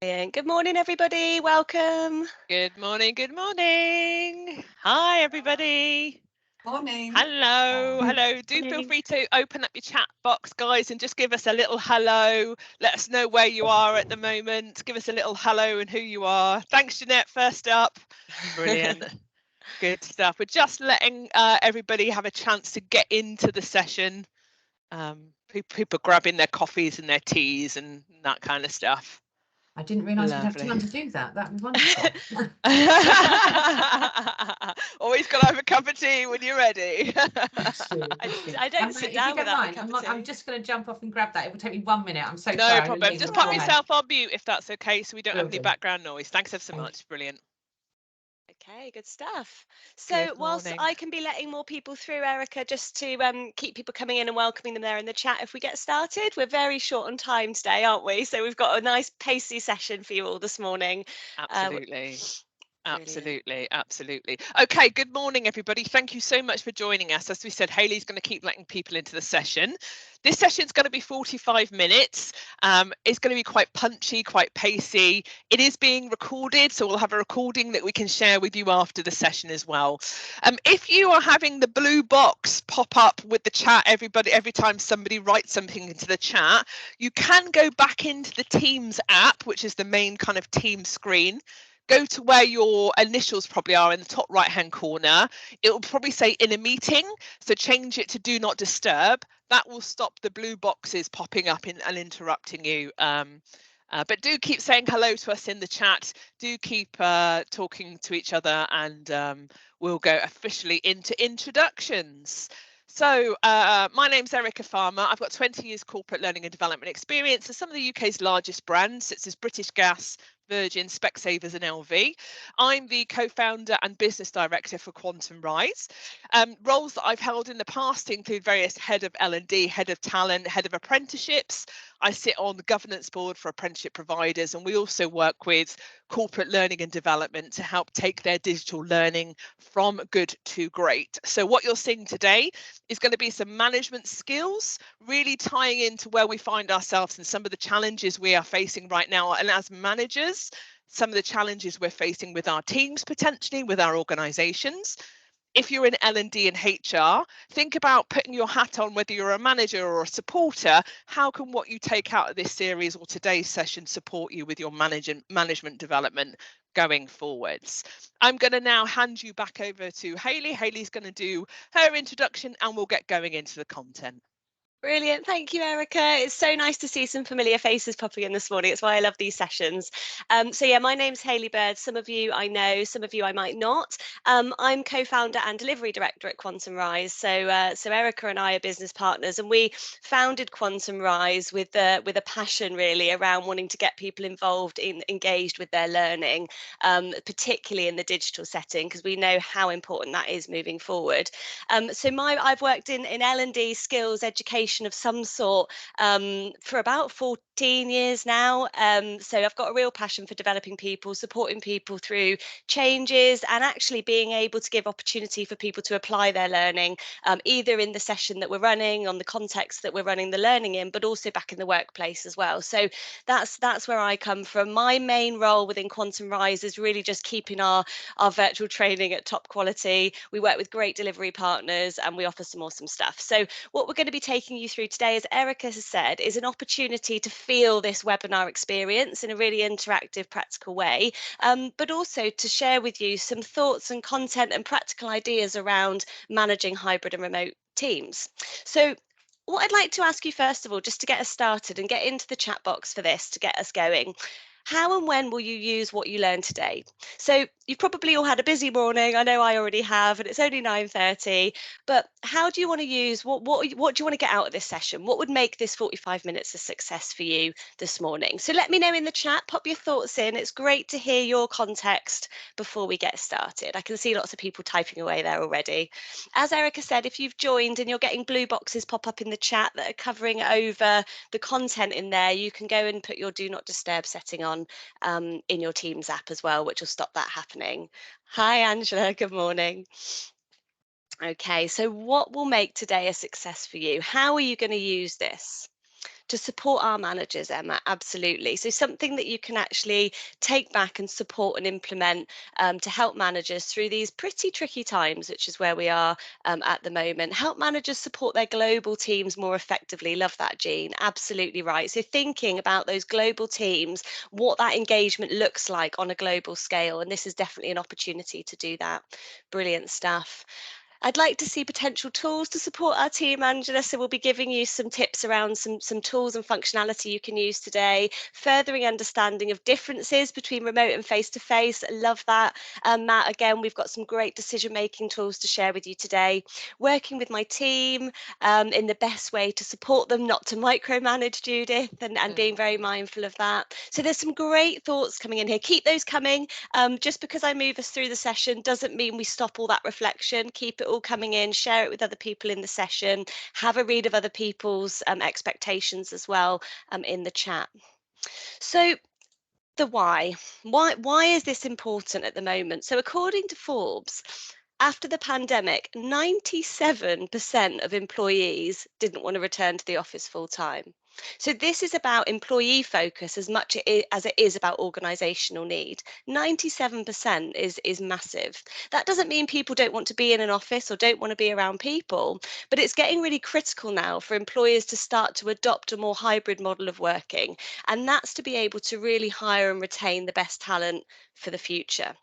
Good morning, everybody. Welcome. Good morning, good morning. Hi, everybody. Morning. Hello. Do feel free to open up your chat box, guys, and just give us a little hello. Let us know where you are at the moment. Give us a little hello and who you are. Thanks, Jeanette, first up. Brilliant. Good stuff. We're just letting everybody have a chance to get into the session. People grabbing their coffees and their teas and that kind of stuff. I didn't realise we'd have time to do that. That would be wonderful. Always got to have a cup of tea when you're ready. I don't sit down without a cup of tea. I'm just going to jump off and grab that. It will take me 1 minute. I'm so no sorry. problem. Just pop yourself on mute if that's okay, so we don't have any background noise. Thanks ever so much. Brilliant. Okay, good stuff. So whilst I can be letting more people through, Erica, just to keep people coming in and welcoming them there in the chat, if we get started, we're very short on time today, aren't we? So we've got a nice pacey session for you all this morning. Absolutely. Absolutely. Okay, good morning, everybody. Thank you so much for joining us. As we said, Hayley's going to keep letting people into the session. This session is going to be 45 minutes. It's going to be quite punchy, quite pacey. It is being recorded, so we'll have a recording that we can share with you after the session as well. If you are having the blue box pop up with the chat, every time somebody writes something into the chat, you can go back into the Teams app, which is the main kind of team screen. Go to where your initials probably are in the top right hand corner. It will probably say in a meeting, so change it to do not disturb. That will stop the blue boxes popping up and interrupting you. But do keep saying hello to us in the chat. Do keep talking to each other, and we'll go officially into introductions. So my name's Erica Farmer. I've got 20 years corporate learning and development experience at some of the UK's largest brands, such as British Gas, Virgin, Specsavers and LV. I'm the co-founder and business director for Quantum Rise. Roles that I've held in the past include various head of L&D, head of talent, head of apprenticeships. I sit on the governance board for apprenticeship providers, and we also work with corporate learning and development to help take their digital learning from good to great. So what you're seeing today is going to be some management skills, really tying into where we find ourselves and some of the challenges we are facing right now. And as managers, some of the challenges we're facing with our teams, potentially with our organizations. If you're in L&D and HR, think about putting your hat on, whether you're a manager or a supporter. How can what you take out of this series or today's session support you with your management development going forwards? I'm going to now hand you back over to Hayley. Hayley's going to do her introduction and we'll get going into the content. Brilliant. Thank you, Erica. It's so nice to see some familiar faces popping in this morning. It's why I love these sessions. So yeah, my name's Hayley Bird. Some of you I know, some of you I might not. I'm co-founder and delivery director at Quantum Rise. So Erica and I are business partners, and we founded Quantum Rise with a passion really around wanting to get people involved in engaged with their learning, particularly in the digital setting, because we know how important that is moving forward. I've worked in L&D, skills, education of some sort for about 14 years now. So I've got a real passion for developing people, supporting people through changes, and actually being able to give opportunity for people to apply their learning, either in the session that we're running, on the context that we're running the learning in, but also back in the workplace as well. So that's where I come from. My main role within Quantum Rise is really just keeping our virtual training at top quality. We work with great delivery partners and we offer some awesome stuff. So what we're going to be taking you through today, as Erica has said, is an opportunity to feel this webinar experience in a really interactive, practical way, but also to share with you some thoughts and content and practical ideas around managing hybrid and remote teams. So what I'd like to ask you first of all, just to get us started and get into the chat box for this to get us going, how and when will you use what you learned today? So you've probably all had a busy morning. I know I already have, and it's only 9:30. But how do you want to use what do you want to get out of this session? What would make this 45 minutes a success for you this morning? So let me know in the chat. Pop your thoughts in. It's great to hear your context before we get started. I can see lots of people typing away there already. As Erica said, if you've joined and you're getting blue boxes pop up in the chat that are covering over the content in there, you can go and put your do not disturb setting on in your Teams app as well, which will stop that happening. Hi, Angela. Good morning. Okay, so what will make today a success for you? How are you going to use this? to support our managers, Emma, absolutely. So something that you can actually take back and support and implement to help managers through these pretty tricky times, which is where we are at the moment. Help managers support their global teams more effectively. Love that, Jean. Absolutely right. So thinking about those global teams, what that engagement looks like on a global scale, and this is definitely an opportunity to do that. Brilliant stuff. I'd like to see potential tools to support our team, Angela. So we'll be giving you some tips around some tools and functionality you can use today, furthering understanding of differences between remote and face-to-face. Love that. Matt, again, we've got some great decision-making tools to share with you today. Working with my team in the best way to support them, not to micromanage, Judith, and being very mindful of that. So there's some great thoughts coming in here. Keep those coming. Just because I move us through the session doesn't mean we stop all that reflection. Keep it all coming in, share it with other people in the session, have a read of other people's expectations as well in the chat. So the why is this important at the moment? So according to Forbes, after the pandemic, 97% of employees didn't want to return to the office full time. So this is about employee focus as much as it is about organizational need. 97% is massive. That doesn't mean people don't want to be in an office or don't want to be around people, but it's getting really critical now for employers to start to adopt a more hybrid model of working. And that's to be able to really hire and retain the best talent for the future.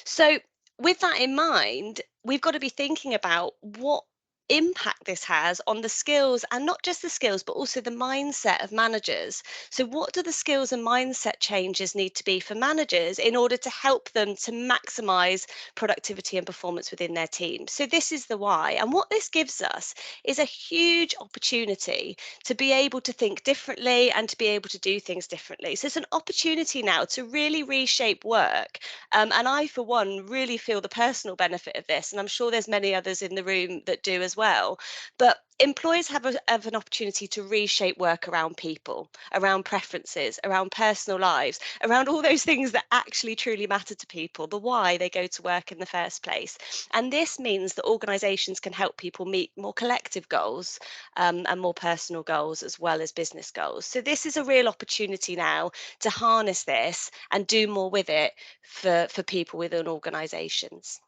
So, with that in mind, we've got to be thinking about what impact this has on the skills, and not just the skills, but also the mindset of managers. So, what do the skills and mindset changes need to be for managers in order to help them to maximize productivity and performance within their team? So, this is the why. And what this gives us is a huge opportunity to be able to think differently and to be able to do things differently. So, it's an opportunity now to really reshape work. And I, for one, really feel the personal benefit of this. And I'm sure there's many others in the room that do as well. But employers have an opportunity to reshape work around people, around preferences, around personal lives, around all those things that actually truly matter to people, the why they go to work in the first place. And this means that organisations can help people meet more collective goals and more personal goals as well as business goals. So this is a real opportunity now to harness this and do more with it for people within organisations.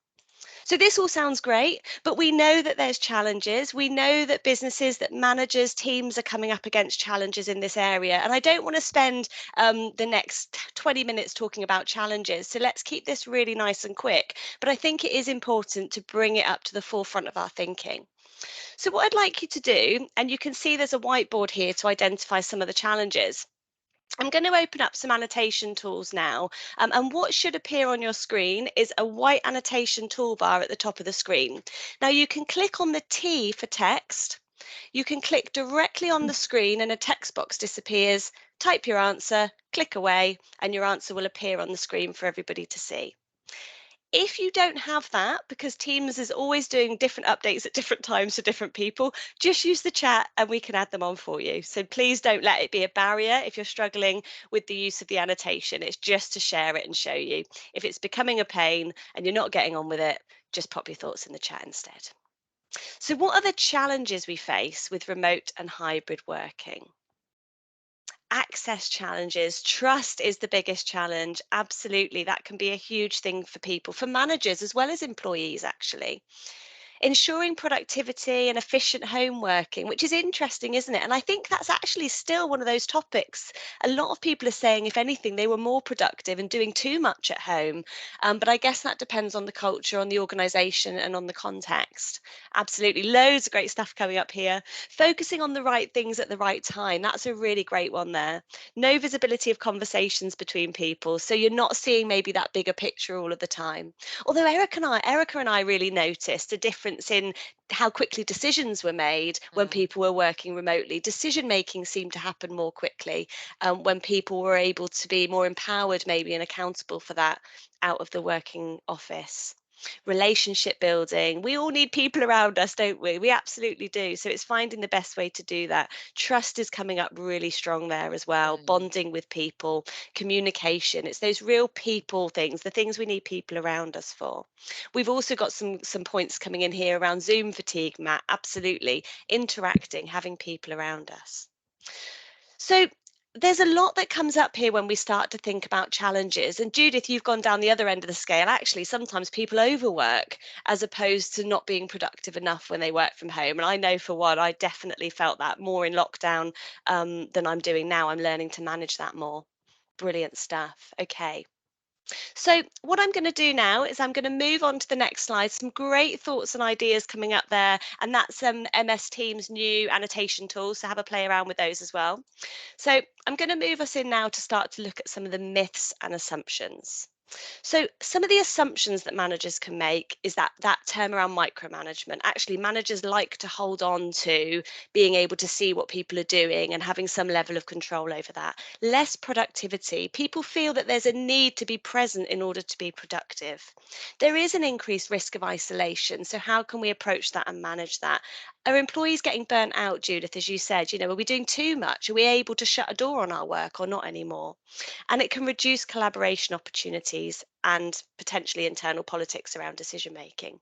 So this all sounds great, but we know that there's challenges. We know that businesses, that managers, teams are coming up against challenges in this area. And I don't want to spend the next 20 minutes talking about challenges. So let's keep this really nice and quick. But I think it is important to bring it up to the forefront of our thinking. So what I'd like you to do, and you can see there's a whiteboard here to identify some of the challenges. I'm going to open up some annotation tools now, and what should appear on your screen is a white annotation toolbar at the top of the screen. Now you can click on the T for text, you can click directly on the screen and a text box disappears, type your answer, click away, and your answer will appear on the screen for everybody to see. If you don't have that, because Teams is always doing different updates at different times for different people, just use the chat and we can add them on for you. So please don't let it be a barrier if you're struggling with the use of the annotation. It's just to share it and show you. If it's becoming a pain and you're not getting on with it, just pop your thoughts in the chat instead. So what are the challenges we face with remote and hybrid working? Access challenges. Trust is the biggest challenge. Absolutely. That can be a huge thing for people, for managers as well as employees, actually. Ensuring productivity and efficient home working, which is interesting, isn't it? And I think that's actually still one of those topics. A lot of people are saying, if anything, they were more productive and doing too much at home. But I guess that depends on the culture, on the organisation, and on the context. Absolutely. Loads of great stuff coming up here. Focusing on the right things at the right time. That's a really great one there. No visibility of conversations between people. So you're not seeing maybe that bigger picture all of the time. Although Erica and I really noticed a difference in how quickly decisions were made when people were working remotely. Decision making seemed to happen more quickly when people were able to be more empowered, maybe, and accountable for that out of the working office. Relationship building. We all need people around us, don't we? We absolutely do. So it's finding the best way to do that. Trust is coming up really strong there as well. Bonding with people, communication. It's those real people things, the things we need people around us for. We've also got some points coming in here around Zoom fatigue, Matt. Absolutely. Interacting, having people around us. So there's a lot that comes up here when we start to think about challenges. And Judith, you've gone down the other end of the scale. Actually, sometimes people overwork as opposed to not being productive enough when they work from home. And I know for one, I definitely felt that more in lockdown than I'm doing now. I'm learning to manage that more. Brilliant stuff. Okay. So what I'm going to do now is I'm going to move on to the next slide. Some great thoughts and ideas coming up there. And that's MS Teams' new annotation tool. So have a play around with those as well. So I'm going to move us in now to start to look at some of the myths and assumptions. So some of the assumptions that managers can make is that term around micromanagement. Actually, managers like to hold on to being able to see what people are doing and having some level of control over that. Less productivity. People feel that there's a need to be present in order to be productive. There is an increased risk of isolation. So how can we approach that and manage that? Are employees getting burnt out, Judith, as you said? Are we doing too much? Are we able to shut a door on our work or not anymore? And it can reduce collaboration opportunities and potentially internal politics around decision making.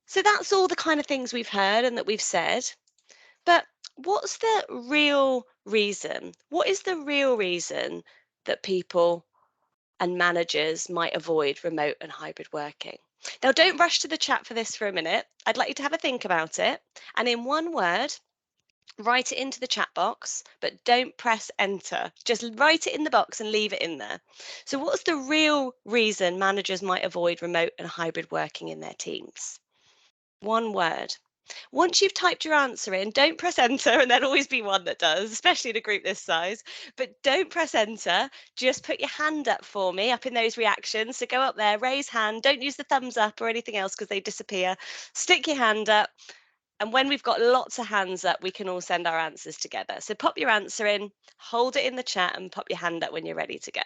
So that's all the kind of things we've heard and that we've said. But what's the real reason? What is the real reason that people and managers might avoid remote and hybrid working? Now, don't rush to the chat for this for a minute. I'd like you to have a think about it. And in one word, write it into the chat box, but don't press enter. Just write it in the box and leave it in there. So what's the real reason managers might avoid remote and hybrid working in their teams? One word. Once you've typed your answer in, don't press enter, and there'll always be one that does, especially in a group this size, but don't press enter. Just put your hand up for me up in those reactions. So go up there, raise hand, don't use the thumbs up or anything else because they disappear. Stick your hand up. And when we've got lots of hands up, we can all send our answers together. So pop your answer in, hold it in the chat and pop your hand up when you're ready to go.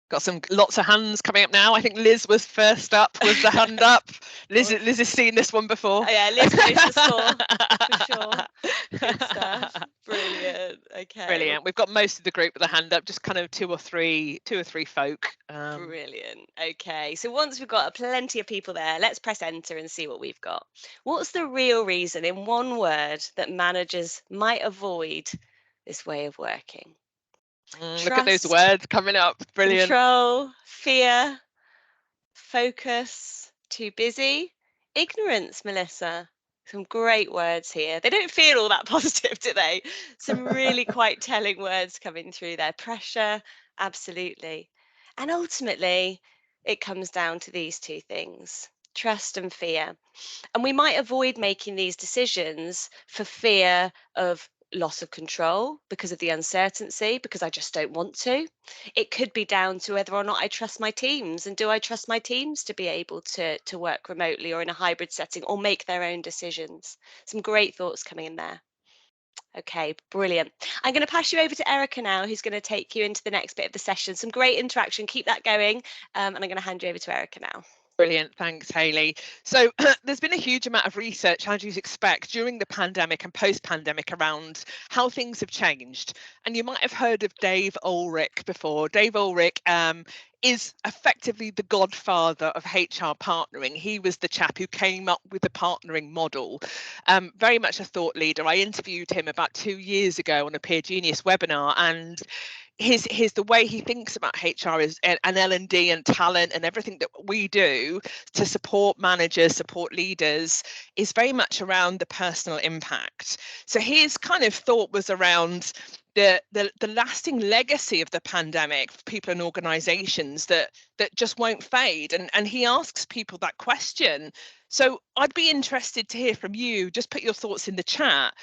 Got lots of hands coming up now. I think Liz was first up with the hand up. Liz has seen this one before. Oh, yeah, Liz knows the score for sure. Good stuff. Brilliant. Okay. Brilliant. We've got most of the group with the hand up, just kind of two or three folk. Brilliant. Okay. So once we've got plenty of people there, let's press enter and see what we've got. What's the real reason in one word that managers might avoid this way of working? Look at those words coming up. Brilliant. Control, fear, focus, too busy, ignorance, Melissa. Some great words here. They don't feel all that positive, do they? Some really quite telling words coming through there. Pressure, absolutely. And ultimately, it comes down to these two things, trust and fear. And we might avoid making these decisions for fear of loss of control, because of the uncertainty, because I just don't want to. It could be down to whether or not I trust my teams, and do I trust my teams to be able to work remotely or in a hybrid setting or make their own decisions. Some great thoughts coming in there. Okay, brilliant. I'm going to pass you over to Erica now, who's going to take you into the next bit of the session. Some great interaction, keep that going, and I'm going to hand you over to Erica now. Brilliant, thanks Hayley. So there's been a huge amount of research, as you'd expect, during the pandemic and post-pandemic around how things have changed. And you might have heard of Dave Ulrich before. Dave Ulrich is effectively the godfather of HR partnering. He was the chap who came up with the partnering model. Very much a thought leader. I interviewed him about 2 years ago on a Peer Genius webinar, and his the way he thinks about HR is and L&D and talent and everything that we do to support managers, support leaders, is very much around the personal impact. So his kind of thought was around the lasting legacy of the pandemic for people and organizations that just won't fade, and he asks people that question. So I'd be interested to hear from you. Just put your thoughts in the chat.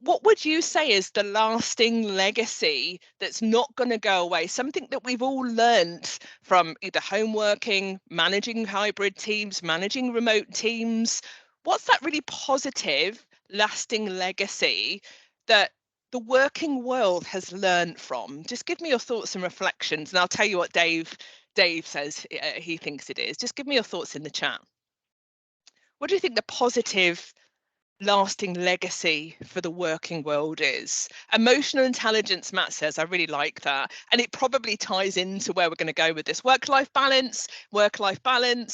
What would you say is the lasting legacy that's not going to go away? Something that we've all learned from either home working, managing hybrid teams, managing remote teams. What's that really positive, lasting legacy that the working world has learned from? Just give me your thoughts and reflections, and I'll tell you what Dave says he thinks it is. Just give me your thoughts in the chat. What do you think the positive lasting legacy for the working world is. Emotional intelligence, Matt says, I really like that. And it probably ties into where we're going to go with this. Work-life balance,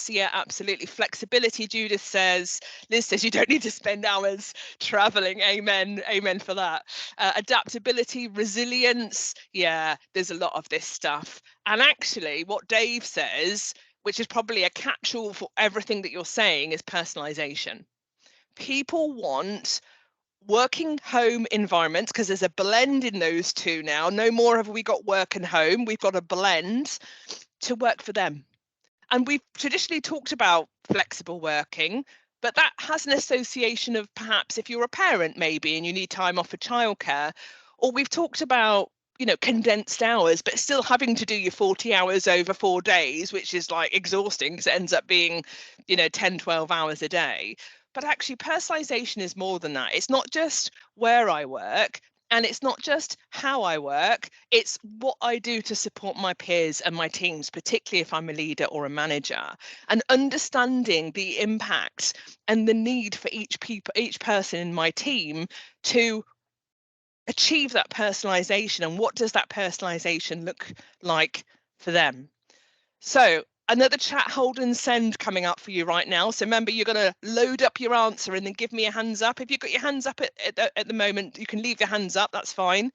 yeah, absolutely. Flexibility, Judith says. Liz says you don't need to spend hours traveling. Amen for that. Adaptability, resilience, yeah, there's a lot of this stuff. And actually what Dave says, which is probably a catch-all for everything that you're saying, is personalization. People want working home environments because there's a blend in those two now. No more have we got work and home. We've got a blend to work for them. And we've traditionally talked about flexible working, but that has an association of perhaps if you're a parent maybe and you need time off for childcare, or we've talked about, you know, condensed hours, but still having to do your 40 hours over 4 days, which is like exhausting because it ends up being, you know, 10, 12 hours a day. But actually personalization is more than that. It's not just where I work, and it's not just how I work, it's what I do to support my peers and my teams, particularly if I'm a leader or a manager, and understanding the impact and the need for each person in my team to achieve that personalization, and what does that personalization look like for them. So another chat hold and send coming up for you right now. So remember, you're going to load up your answer and then give me a hands up. If you've got your hands up at the moment, you can leave your hands up, that's fine.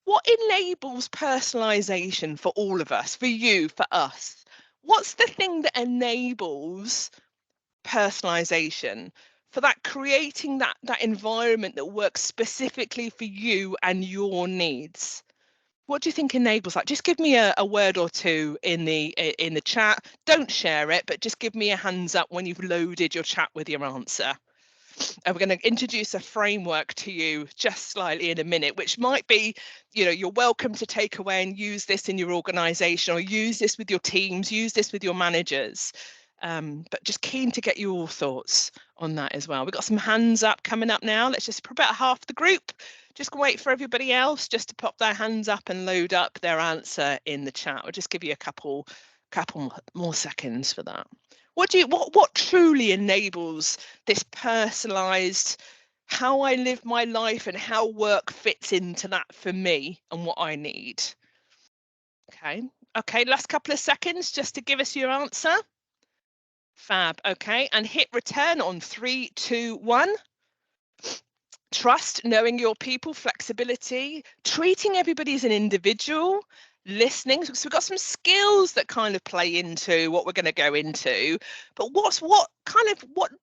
What enables personalization for all of us, for you, for us? What's the thing that enables personalization, for that creating that environment that works specifically for you and your needs? What do you think enables that? Just give me a word or two in the chat. Don't share it, but just give me a hands up when you've loaded your chat with your answer. And we're going to introduce a framework to you just slightly in a minute, which might be, you know, you're welcome to take away and use this in your organization, or use this with your teams, use this with your managers. But just keen to get your thoughts on that as well. We've got some hands up coming up now. Let's just put about half the group. Just wait for everybody else just to pop their hands up and load up their answer in the chat. I'll just give you a couple more seconds for that. What truly enables this personalized, how I live my life and how work fits into that for me and what I need? Okay, last couple of seconds just to give us your answer. Fab. Okay, and hit return on 3, 2, 1. Trust, knowing your people, flexibility, treating everybody as an individual, listening. So we've got some skills that kind of play into what we're going to go into. But what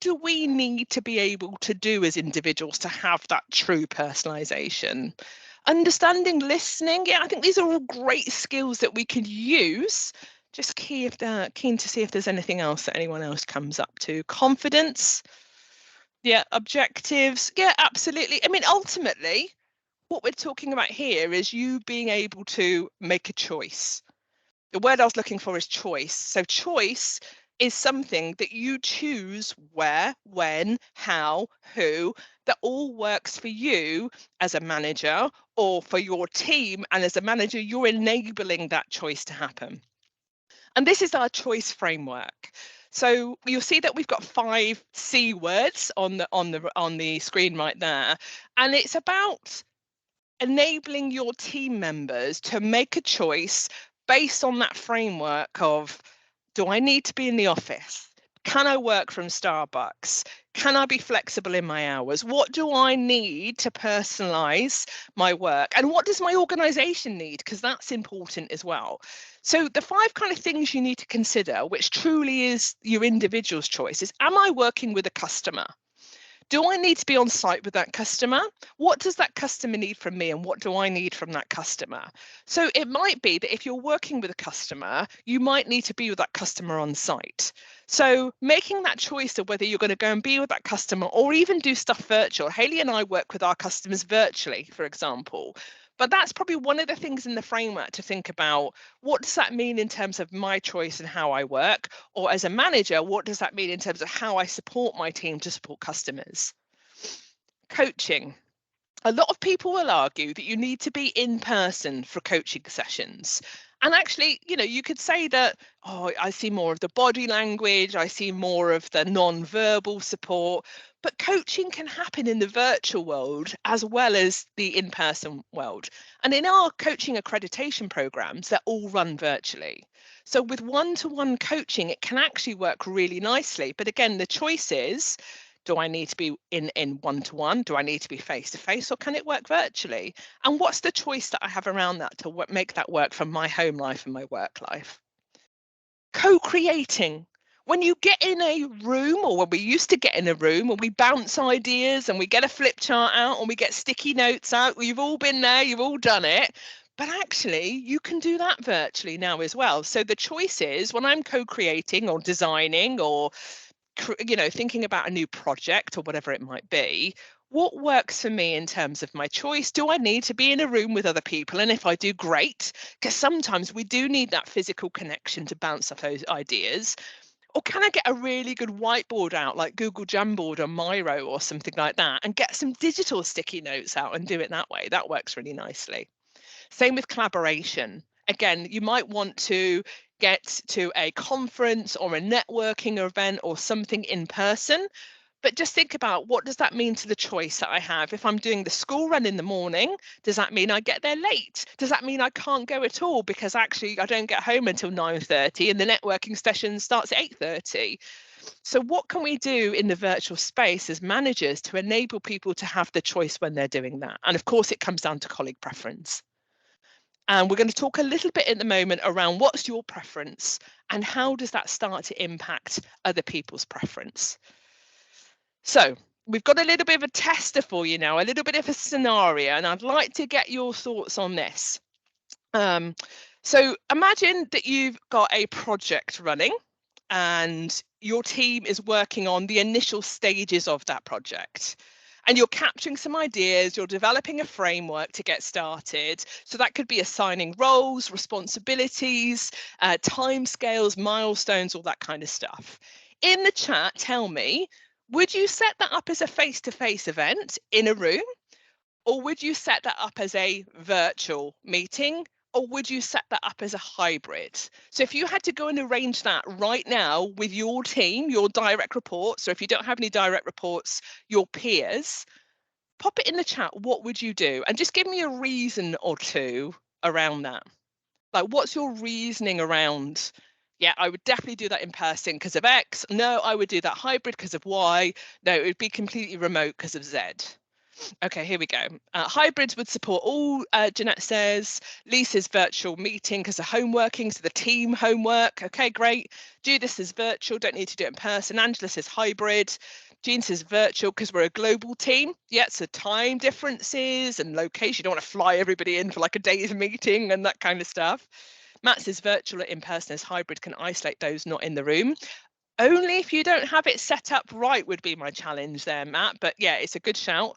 do we need to be able to do as individuals to have that true personalization? Understanding, listening. Yeah, I think these are all great skills that we can use. Just keen to see if there's anything else that anyone else comes up to. Confidence. Yeah, objectives. Yeah, absolutely. I mean, ultimately, what we're talking about here is you being able to make a choice. The word I was looking for is choice. So choice is something that you choose where, when, how, who, that all works for you as a manager or for your team. And as a manager, you're enabling that choice to happen. And this is our choice framework. So you'll see that we've got 5 C words on the screen right there, and it's about enabling your team members to make a choice based on that framework of, do I need to be in the office? Can I work from Starbucks? Can I be flexible in my hours? What do I need to personalize my work? And what does my organization need? Because that's important as well. So the 5 kind of things you need to consider, which truly is your individual's choice, is, am I working with a customer? Do I need to be on site with that customer? What does that customer need from me, and what do I need from that customer? So it might be that if you're working with a customer, you might need to be with that customer on site. So making that choice of whether you're going to go and be with that customer or even do stuff virtual. Hayley and I work with our customers virtually, for example. But that's probably one of the things in the framework to think about. What does that mean in terms of my choice and how I work? Or as a manager, what does that mean in terms of how I support my team to support customers? Coaching. A lot of people will argue that you need to be in person for coaching sessions. And actually, you know, you could say that, oh, I see more of the body language, I see more of the non-verbal support, but coaching can happen in the virtual world as well as the in-person world. And in our coaching accreditation programs, they're all run virtually. So with one-to-one coaching, it can actually work really nicely. But again, the choice is, do I need to be in one-to-one? Do I need to be face-to-face, or can it work virtually? And what's the choice that I have around that to make that work for my home life and my work life? Co-creating. When you get in a room, or when we used to get in a room and we bounce ideas and we get a flip chart out and we get sticky notes out, you've all been there, you've all done it. But actually, you can do that virtually now as well. So the choice is, when I'm co-creating or designing or thinking about a new project or whatever it might be, what works for me in terms of my choice? Do I need to be in a room with other people? And if I do, great, because sometimes we do need that physical connection to bounce off those ideas. Or can I get a really good whiteboard out, like Google Jamboard or Miro or something like that, and get some digital sticky notes out and do it that way? That works really nicely. Same with collaboration. Again, you might want to get to a conference or a networking event or something in person, but just think about, what does that mean to the choice that I have? If I'm doing the school run in the morning, does that mean I get there late? Does that mean I can't go at all because actually I don't get home until 9:30 and the networking session starts at 8:30? So what can we do in the virtual space as managers to enable people to have the choice when they're doing that? And of course, it comes down to colleague preference. And we're going to talk a little bit at the moment around what's your preference and how does that start to impact other people's preference. So we've got a little bit of a tester for you now, a little bit of a scenario, and I'd like to get your thoughts on this. So imagine that you've got a project running and your team is working on the initial stages of that project. And you're capturing some ideas, you're developing a framework to get started. So that could be assigning roles, responsibilities, timescales, milestones, all that kind of stuff. In the chat, tell me, would you set that up as a face-to-face event in a room? Or would you set that up as a virtual meeting? Or would you set that up as a hybrid? So if you had to go and arrange that right now with your team, your direct reports, or if you don't have any direct reports, your peers, pop it in the chat. What would you do? And just give me a reason or two around that. Like, what's your reasoning around, yeah, I would definitely do that in person because of X. No, I would do that hybrid because of Y. No, it would be completely remote because of Z. Okay, here we go. Hybrids would support all, Jeanette says. Lisa's virtual meeting because of home working, so the team homework. Okay, great. Judith says virtual, don't need to do it in person. Angela says hybrid. Jean says virtual because we're a global team. Yeah, so time differences and location. You don't want to fly everybody in for like a day's meeting and that kind of stuff. Matt says virtual or in person as hybrid can isolate those not in the room. Only if you don't have it set up right would be my challenge there, Matt. But yeah, it's a good shout.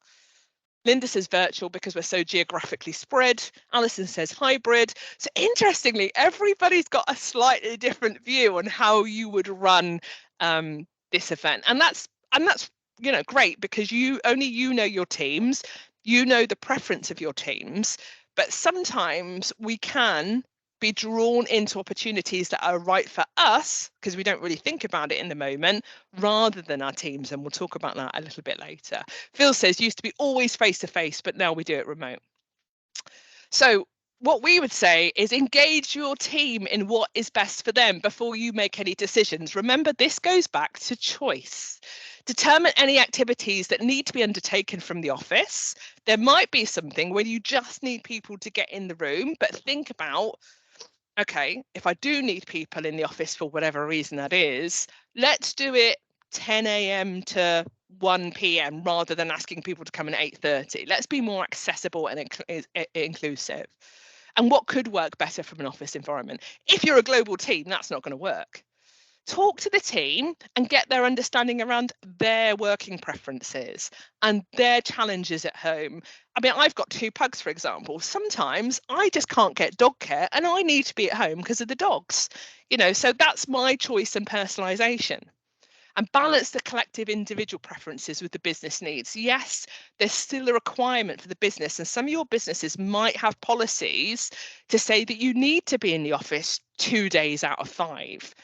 Linda says virtual because we're so geographically spread. Alison says hybrid. So interestingly, everybody's got a slightly different view on how you would run this event. And that's great, because you know your teams, you know the preference of your teams, but sometimes we can be drawn into opportunities that are right for us because we don't really think about it in the moment, rather than our teams, and we'll talk about that a little bit later. Phil says used to be always face-to-face, but now we do it remote. So what we would say is engage your team in what is best for them before you make any decisions. Remember, this goes back to choice. Determine any activities that need to be undertaken from the office. There might be something where you just need people to get in the room, but think about, okay, if I do need people in the office for whatever reason that is, let's do it 10 a.m. to 1 p.m. rather than asking people to come in at 8:30. Let's be more accessible and inclusive. And what could work better from an office environment? If you're a global team, that's not going to work. Talk to the team and get their understanding around their working preferences and their challenges at home. I mean, I've got 2 pugs, for example. Sometimes I just can't get dog care and I need to be at home because of the dogs, so that's my choice and personalization. and balance the collective individual preferences with the business needs. Yes, there's still a requirement for the business, and some of your businesses might have policies to say that you need to be in the office 2 days out of 5.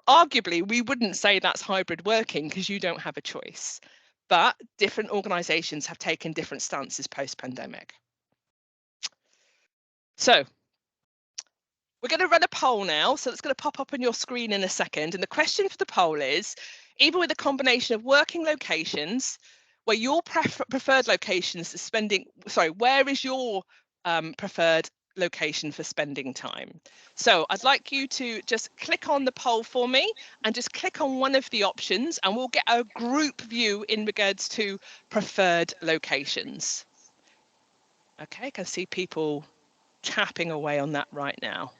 Arguably, we wouldn't say that's hybrid working because you don't have a choice, but different organisations have taken different stances post-pandemic. So we're going to run a poll now, so it's going to pop up on your screen in a second. And the question for the poll is, even with a combination of working locations, where your preferred locations is spending, where is your preferred location for spending time? So I'd like you to just click on the poll for me and just click on one of the options, and we'll get a group view in regards to preferred locations. Okay, I can see people tapping away on that right now.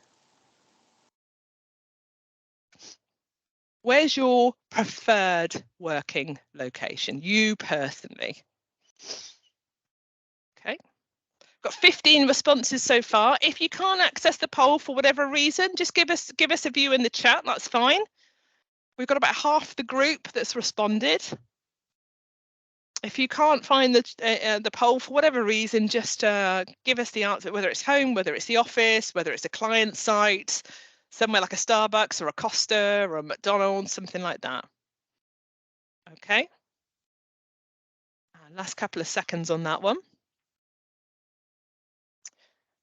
Where's your preferred working location, you personally? Okay, got 15 responses so far. If you can't access the poll for whatever reason, just give us a view in the chat, that's fine. We've got about half the group that's responded. If you can't find the poll for whatever reason, just give us the answer, whether it's home, whether it's the office, whether it's a client site, somewhere like a Starbucks or a Costa or a McDonald's, something like that. Okay. Last couple of seconds on that one.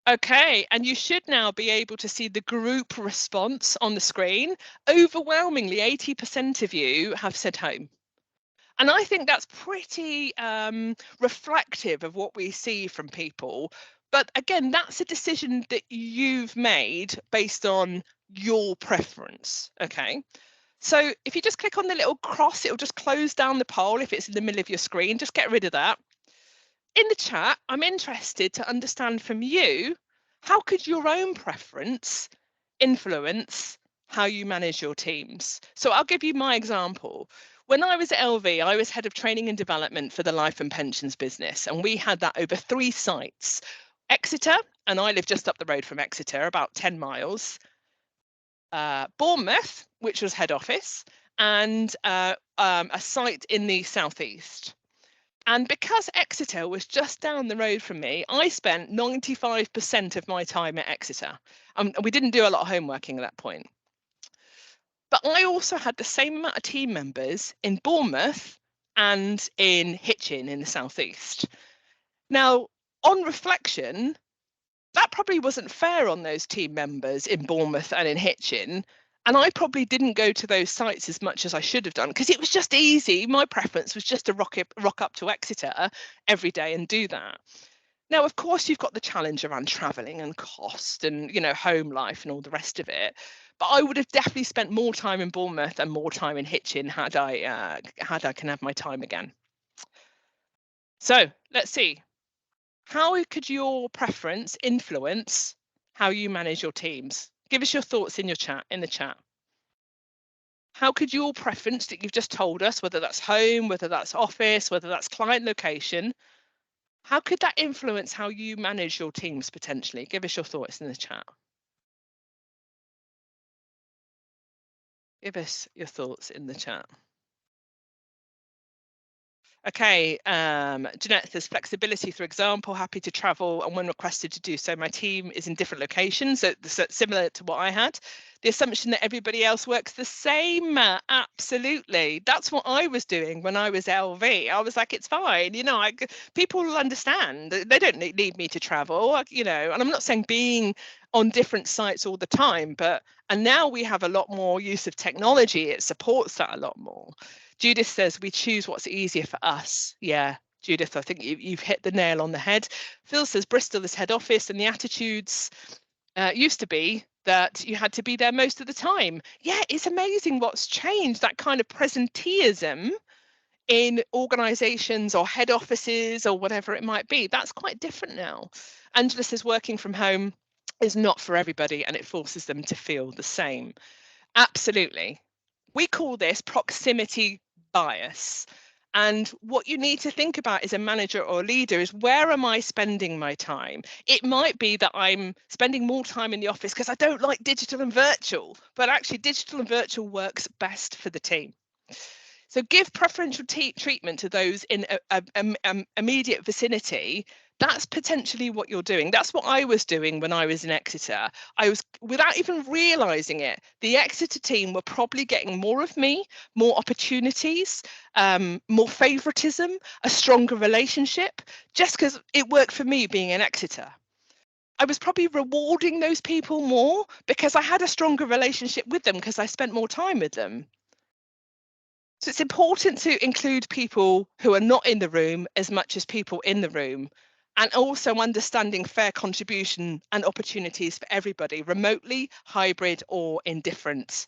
Okay, and you should now be able to see the group response on the screen. Overwhelmingly, 80% of you have said home. And I think that's pretty reflective of what we see from people. But again, that's a decision that you've made based on your preference. Okay. So if you just click on the little cross, it'll just close down the poll if it's in the middle of your screen. Just get rid of that. In the chat, I'm interested to understand from you, how could your own preference influence how you manage your teams? So I'll give you my example. When I was at LV, I was head of training and development for the life and pensions business, and we had that over 3 sites. Exeter, and I live just up the road from Exeter, about 10 miles. Bournemouth, which was head office, and a site in the southeast. And because Exeter was just down the road from me, I spent 95% of my time at Exeter. We didn't do a lot of homeworking at that point. But I also had the same amount of team members in Bournemouth and in Hitchin in the southeast. Now, on reflection, that probably wasn't fair on those team members in Bournemouth and in Hitchin. And I probably didn't go to those sites as much as I should have done because it was just easy. My preference was just to rock up to Exeter every day and do that. Now, of course, you've got the challenge around travelling and cost and, you know, home life and all the rest of it. But I would have definitely spent more time in Bournemouth and more time in Hitchin had I can have my time again. So let's see. How could your preference influence how you manage your teams? Give us your thoughts in the chat. How could your preference that you've just told us, whether that's home, whether that's office, whether that's client location, how could that influence how you manage your teams potentially? Give us your thoughts in the chat. Give us your thoughts in the chat. Okay, Jeanette says flexibility, for example, happy to travel and when requested to do so. My team is in different locations, so similar to what I had. The assumption that everybody else works the same, absolutely. That's what I was doing when I was LV. I was like, it's fine, you know, people will understand. They don't need me to travel, you know, and I'm not saying being on different sites all the time, and now we have a lot more use of technology. It supports that a lot more. Judith says we choose what's easier for us. Yeah, Judith, I think you've hit the nail on the head. Phil says Bristol is head office and the attitudes used to be that you had to be there most of the time. Yeah, it's amazing what's changed, that kind of presenteeism in organisations or head offices or whatever it might be. That's quite different now. Angela says working from home is not for everybody and it forces them to feel the same. Absolutely. We call this proximity bias. And what you need to think about as a manager or leader is, where am I spending my time? It might be that I'm spending more time in the office because I don't like digital and virtual, but actually digital and virtual works best for the team. So give preferential treatment to those in immediate vicinity. That's potentially what you're doing. That's what I was doing when I was in Exeter. I was, without even realising it, the Exeter team were probably getting more of me, more opportunities, more favouritism, a stronger relationship, just because it worked for me being in Exeter. I was probably rewarding those people more because I had a stronger relationship with them because I spent more time with them. So it's important to include people who are not in the room as much as people in the room, and also understanding fair contribution and opportunities for everybody, remotely, hybrid, or in different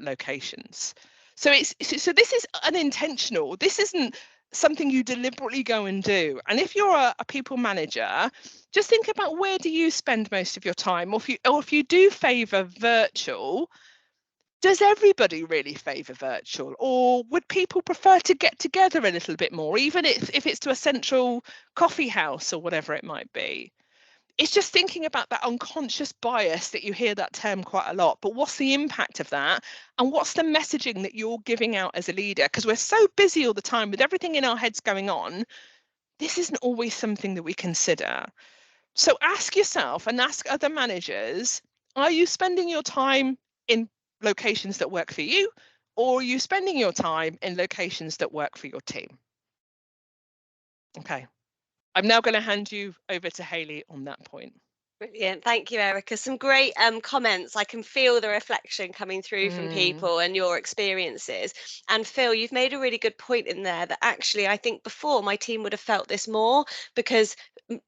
locations. So so this is unintentional. This isn't something you deliberately go and do. And if you're a people manager, just think about where do you spend most of your time, or if you do favour virtual, does everybody really favour virtual, or would people prefer to get together a little bit more, even if it's to a central coffee house or whatever it might be? It's just thinking about that unconscious bias that you hear that term quite a lot, but what's the impact of that? And what's the messaging that you're giving out as a leader? Because we're so busy all the time with everything in our heads going on, this isn't always something that we consider. So ask yourself and ask other managers, are you spending your time in locations that work for you, or are you spending your time in locations that work for your team? Okay, I'm now going to hand you over to Hayley on that point. Brilliant. Thank you, Erica. Some great comments. I can feel the reflection coming through from people and your experiences. And Phil, you've made a really good point in there that actually I think before my team would have felt this more because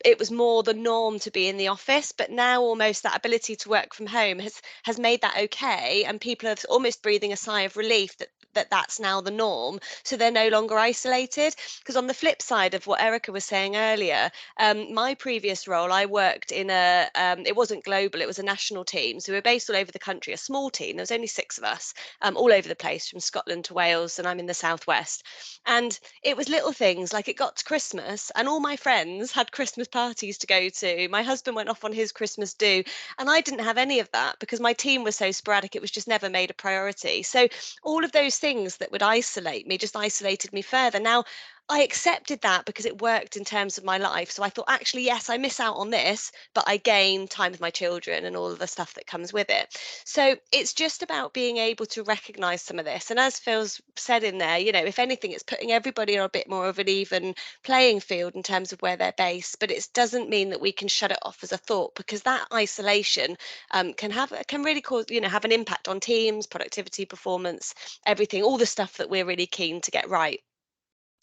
it was more the norm to be in the office, but now almost that ability to work from home has made that okay, and people are almost breathing a sigh of relief that's now the norm, so they're no longer isolated. Because on the flip side of what Erica was saying earlier, my previous role, I worked in it wasn't global, it was a national team, so we were based all over the country, a small team. There was only 6 of us, all over the place, from Scotland to Wales, and I'm in the southwest. And it was little things like it got to Christmas and all my friends had Christmas parties to go to. My husband went off on his Christmas do, and I didn't have any of that because my team was so sporadic. It was just never made a priority. So all of those things that would isolate me just isolated me further. Now, I accepted that because it worked in terms of my life. So I thought, actually, yes, I miss out on this, but I gain time with my children and all of the stuff that comes with it. So it's just about being able to recognize some of this. And as Phil's said in there, you know, if anything, it's putting everybody on a bit more of an even playing field in terms of where they're based. But it doesn't mean that we can shut it off as a thought, because that isolation can really cause, you know, have an impact on teams, productivity, performance, everything, all the stuff that we're really keen to get right.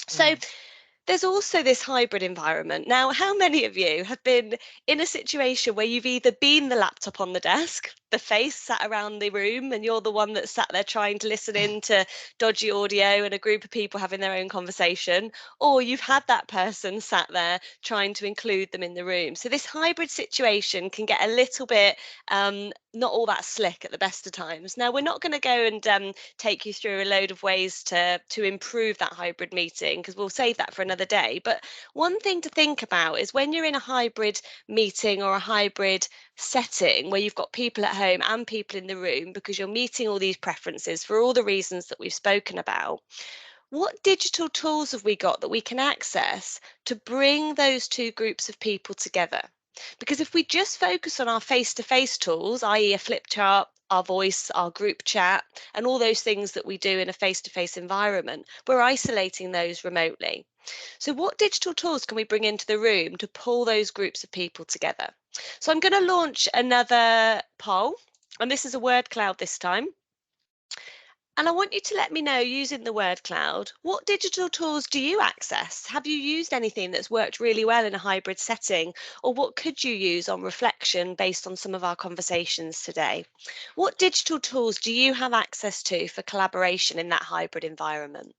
So there's also this hybrid environment. Now, how many of you have been in a situation where you've either been the laptop on the desk, the face sat around the room, and you're the one that sat there trying to listen in to dodgy audio and a group of people having their own conversation, or you've had that person sat there trying to include them in the room? So this hybrid situation can get a little bit not all that slick at the best of times. Now, we're not going to go and take you through a load of ways to improve that hybrid meeting, because we'll save that for another day. But one thing to think about is when you're in a hybrid meeting or a hybrid setting where you've got people at home and people in the room, because you're meeting all these preferences for all the reasons that we've spoken about, what digital tools have we got that we can access to bring those two groups of people together? Because if we just focus on our face-to-face tools, i.e. a flip chart, our voice, our group chat, and all those things that we do in a face-to-face environment, we're isolating those remotely. So what digital tools can we bring into the room to pull those groups of people together? So I'm going to launch another poll, and this is a word cloud this time. And I want you to let me know, using the word cloud, what digital tools do you access? Have you used anything that's worked really well in a hybrid setting? Or what could you use on reflection based on some of our conversations today? What digital tools do you have access to for collaboration in that hybrid environment?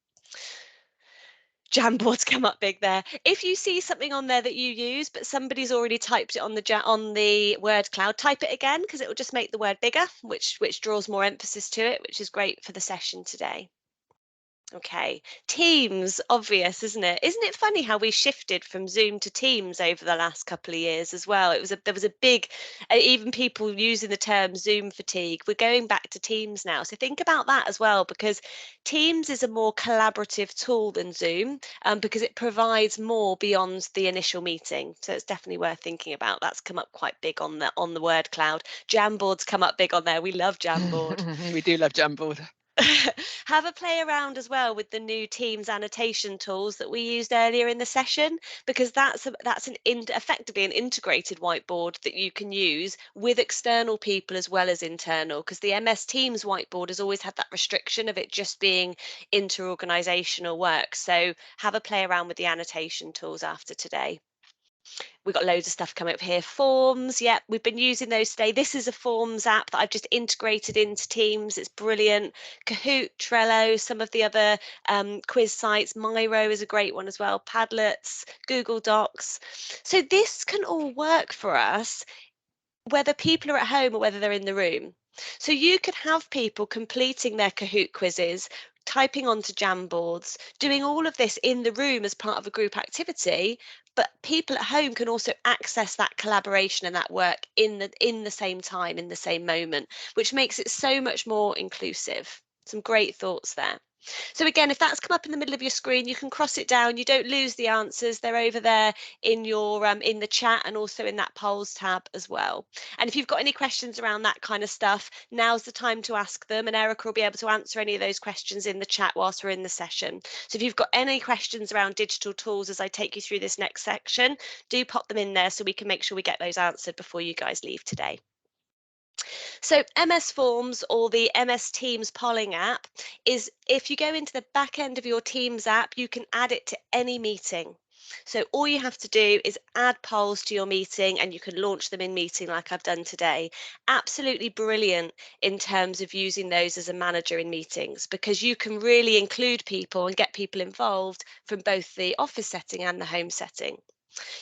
Jamboards come up big there. If you see something on there that you use, but somebody's already typed it on the word cloud, type it again, because it will just make the word bigger, which draws more emphasis to it, which is great for the session today. Okay, Teams, obvious, isn't it? Isn't it funny how we shifted from Zoom to Teams over the last couple of years as well? There was a big, even people using the term Zoom fatigue. We're going back to Teams now, so think about that as well, because Teams is a more collaborative tool than Zoom, because it provides more beyond the initial meeting. So it's definitely worth thinking about. That's come up quite big on the word cloud. Jamboard's come up big on there. We love Jamboard. We do love Jamboard. Have a play around as well with the new Teams annotation tools that we used earlier in the session, because that's effectively an integrated whiteboard that you can use with external people as well as internal, because the MS Teams whiteboard has always had that restriction of it just being inter-organizational work. So have a play around with the annotation tools after today. We've got loads of stuff coming up here. Forms, yeah, we've been using those today. This is a Forms app that I've just integrated into Teams. It's brilliant. Kahoot, Trello, some of the other quiz sites. Miro is a great one as well. Padlets, Google Docs. So this can all work for us, whether people are at home or whether they're in the room. So you could have people completing their Kahoot quizzes, typing onto Jamboards, doing all of this in the room as part of a group activity, but people at home can also access that collaboration and that work in the same time, in the same moment, which makes it so much more inclusive. Some great thoughts there. So again, if that's come up in the middle of your screen, you can cross it down. You don't lose the answers. They're over there in your in the chat and also in that polls tab as well. And if you've got any questions around that kind of stuff, now's the time to ask them, and Erica will be able to answer any of those questions in the chat whilst we're in the session. So if you've got any questions around digital tools as I take you through this next section, do pop them in there so we can make sure we get those answered before you guys leave today. So MS Forms, or the MS Teams polling app, is if you go into the back end of your Teams app, you can add it to any meeting. So all you have to do is add polls to your meeting and you can launch them in meeting like I've done today. Absolutely brilliant in terms of using those as a manager in meetings, because you can really include people and get people involved from both the office setting and the home setting.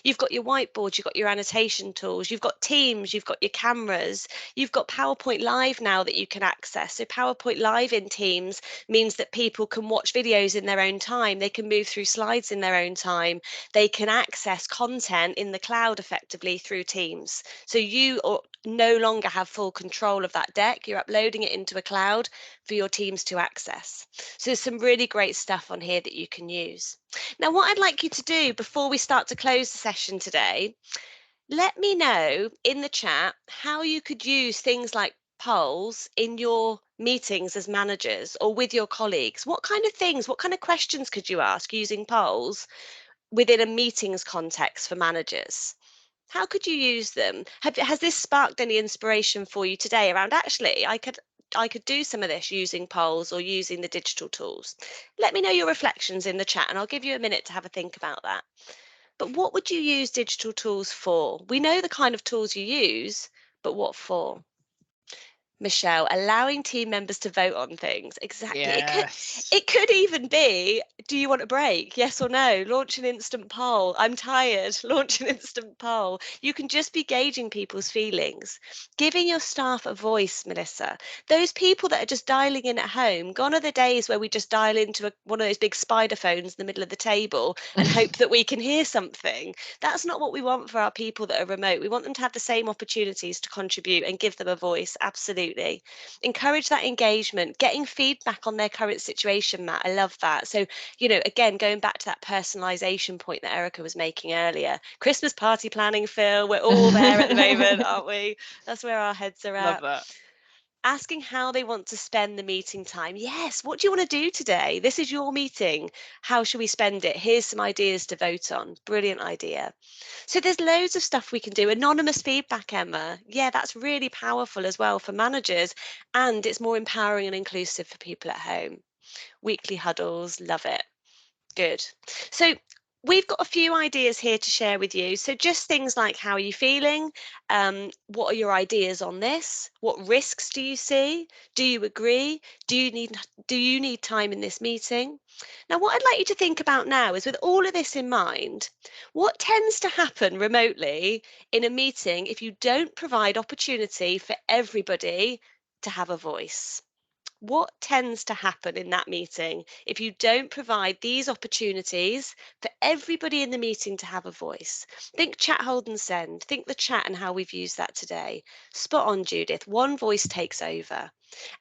You've got your whiteboard, you've got your annotation tools, you've got Teams, you've got your cameras, you've got PowerPoint Live now that you can access. So PowerPoint Live in Teams means that people can watch videos in their own time, they can move through slides in their own time, they can access content in the cloud effectively through Teams. So you no longer have full control of that deck, you're uploading it into a cloud for your teams to access. So there's some really great stuff on here that you can use. Now, what I'd like you to do before we start to close the session today, let me know in the chat how you could use things like polls in your meetings as managers or with your colleagues. What kind of things, what kind of questions could you ask using polls within a meetings context for managers? How could you use them? Has this sparked any inspiration for you today around, actually, I could do some of this using polls or using the digital tools? Let me know your reflections in the chat and I'll give you a minute to have a think about that. But what would you use digital tools for? We know the kind of tools you use, but what for? Michelle, allowing team members to vote on things. Exactly. Yes. It could even be, do you want a break? Yes or no? Launch an instant poll. I'm tired. Launch an instant poll. You can just be gauging people's feelings. Giving your staff a voice, Melissa. Those people that are just dialing in at home, gone are the days where we just dial into one of those big spider phones in the middle of the table and hope that we can hear something. That's not what we want for our people that are remote. We want them to have the same opportunities to contribute and give them a voice. Absolutely. Encourage that engagement, getting feedback on their current situation, Matt. I love that. So, again, going back to that personalization point that Erica was making earlier. Christmas party planning, Phil. We're all there at the moment, aren't we? That's where our heads are at. Love that. Asking how they want to spend the meeting time. Yes, what do you want to do today? This is your meeting. How should we spend it? Here's some ideas to vote on. Brilliant idea. So there's loads of stuff we can do. Anonymous feedback, Emma. Yeah, that's really powerful as well for managers, and it's more empowering and inclusive for people at home. Weekly huddles, love it. Good. So we've got a few ideas here to share with you. So just things like, how are you feeling? What are your ideas on this? What risks do you see? Do you agree? Do you need time in this meeting? Now, what I'd like you to think about now is, with all of this in mind, what tends to happen remotely in a meeting if you don't provide opportunity for everybody to have a voice? What tends to happen in that meeting if you don't provide these opportunities for everybody in the meeting to have a voice? Think chat, hold and send. Think the chat and how we've used that today. Spot on, Judith. One voice takes over.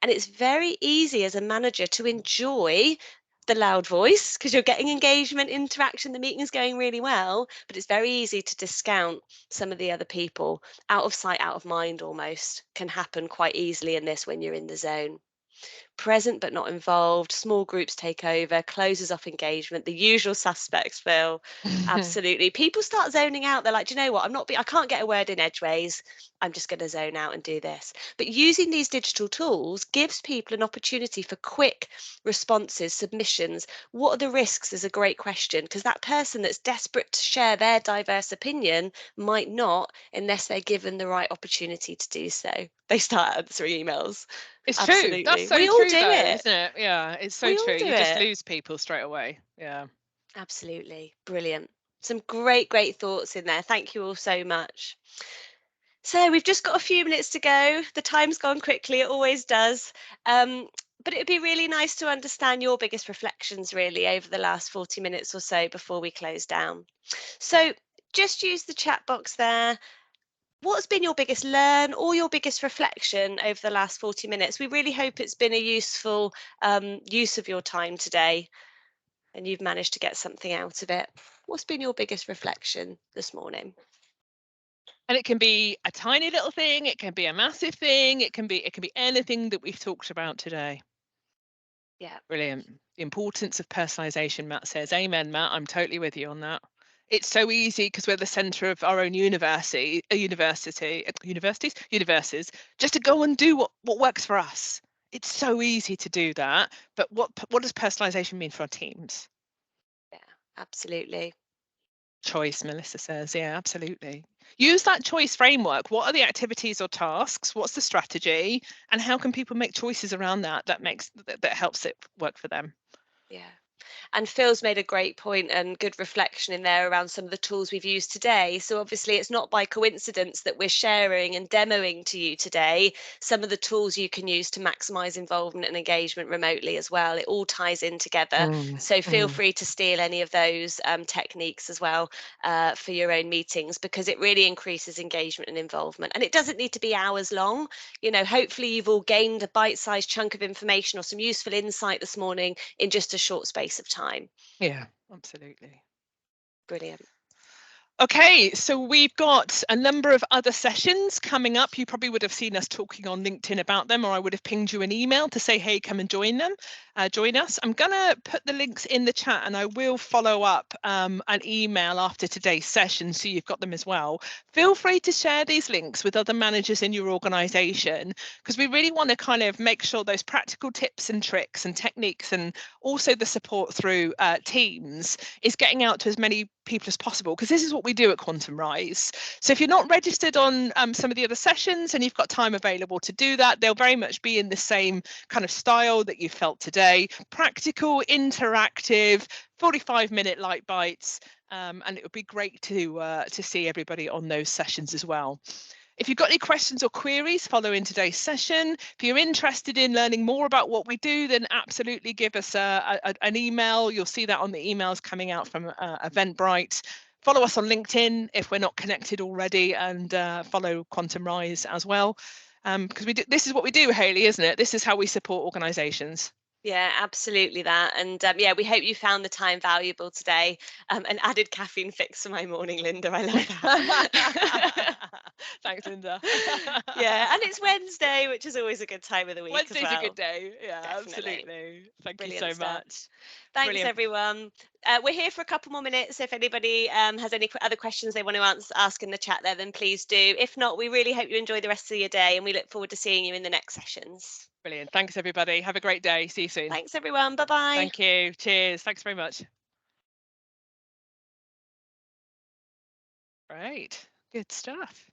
And it's very easy as a manager to enjoy the loud voice because you're getting engagement, interaction, the meeting is going really well, but it's very easy to discount some of the other people. Out of sight, out of mind almost can happen quite easily in this when you're in the zone. Present but not involved, small groups take over, closes off engagement, the usual suspects, Phil. Absolutely. People start zoning out. They're like, do you know what? I can't get a word in edgeways. I'm just going to zone out and do this. But using these digital tools gives people an opportunity for quick responses, submissions. What are the risks is a great question, because that person that's desperate to share their diverse opinion might not unless they're given the right opportunity to do so. They start answering emails. It's Absolutely. true. That's so We all true, do though, it. isn't it? Yeah, it's so We all true. do You just it. lose people straight away. Yeah. Absolutely. Brilliant. Some great, great thoughts in there. Thank you all so much. So we've just got a few minutes to go. The time's gone quickly, it always does. But it'd be really nice to understand your biggest reflections really over the last 40 minutes or so before we close down. So just use the chat box there. What's been your biggest learn or your biggest reflection over the last 40 minutes? We really hope it's been a useful use of your time today and you've managed to get something out of it. What's been your biggest reflection this morning? And it can be a tiny little thing, it can be a massive thing, it can be anything that we've talked about today. Yeah. Brilliant. The importance of personalization, Matt says. Amen, Matt. I'm totally with you on that. It's so easy because we're the center of our own universities, just to go and do what works for us. It's so easy to do that. But what does personalization mean for our teams? Yeah, absolutely. Choice, Melissa says. Yeah, absolutely. Use that choice framework. What are the activities or tasks? What's the strategy? And how can people make choices around that that helps it work for them? Yeah. And Phil's made a great point and good reflection in there around some of the tools we've used today. So obviously it's not by coincidence that we're sharing and demoing to you today some of the tools you can use to maximize involvement and engagement remotely as well. It all ties in together. So feel free to steal any of those techniques as well for your own meetings, because it really increases engagement and involvement. And it doesn't need to be hours long. You know, hopefully you've all gained a bite-sized chunk of information or some useful insight this morning in just a short space of time. Yeah, absolutely. Brilliant. Okay, so we've got a number of other sessions coming up. You probably would have seen us talking on LinkedIn about them, or I would have pinged you an email to say, hey, come and join us. I'm going to put the links in the chat and I will follow up an email after today's session so you've got them as well. Feel free to share these links with other managers in your organisation, because we really want to kind of make sure those practical tips and tricks and techniques and also the support through Teams is getting out to as many people as possible, because this is what we do at Quantum Rise. So if you're not registered on some of the other sessions and you've got time available to do that, they'll very much be in the same kind of style that you felt today. Practical, interactive, 45-minute light bites, and it would be great to see everybody on those sessions as well. If you've got any questions or queries following today's session, if you're interested in learning more about what we do, then absolutely give us an email. You'll see that on the emails coming out from Eventbrite. Follow us on LinkedIn if we're not connected already, and follow Quantum Rise as well. Because this is what we do, Hayley, isn't it? This is how we support organisations. Yeah, absolutely that. And yeah, we hope you found the time valuable today. An added caffeine fix for my morning, Linda. I love that. Thanks, Linda. Yeah, and it's Wednesday, which is always a good time of the week Wednesday's as well. a good day. Yeah, Definitely. absolutely. Thank Brilliant you so stuff. much. Thanks, Brilliant. everyone. We're here for a couple more minutes. If anybody has any other questions they want to ask in the chat there, then please do. If not, we really hope you enjoy the rest of your day and we look forward to seeing you in the next sessions. Brilliant. Thanks, everybody. Have a great day. See you soon. Thanks, everyone. Bye-bye. Thank you. Cheers. Thanks very much. Great. Good stuff.